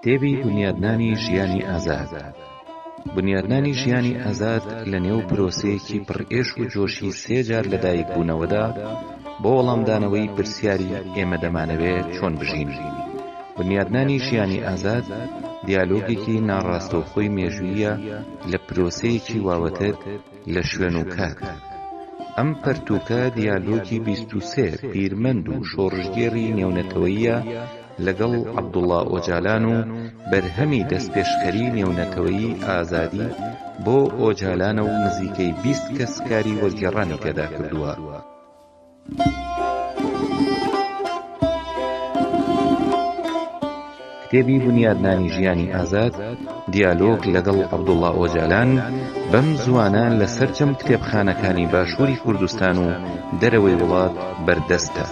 کتێبی بنیادنانی ژیانی ئازاد. بنیادنانی ژیانی ئازاد لە نێو پرۆسەیەکی پڕئێش و جۆشی 3 جار لەدایک بوونەوەدا بۆ وەڵامدانەوەی پرسیاری ئێمە دەمانەوێت چۆن بژین. بنیادنانی ژیانی ئازاد دیالۆگێکی ناڕاستەوخۆی مێژوویە لە پرۆسەیەکی واوەتر لە شوێن و کات. ئەم پەرتووکە دیالۆگی 23 پیرمەند و شۆڕژگێڕی نێونەتەوەییە لەگەڵ عەبدوڵڵا ئۆجالان و بەرهەمی دەستپێشخەری نێونەتەوەیی ئازادی بۆ ئۆجالانە و نزیکەی 20 کەس کاری وەرگێڕانی تێدا کردووە. کتێبی بنیادنانی ژیانی ئازاد دیالۆگ لەگەڵ عەبدوڵڵا ئۆجالان بەم زوانە لەسەر جەم کتێبخانەکانی باشووری کوردستان و دەرەوەی وڵات بەردەستە.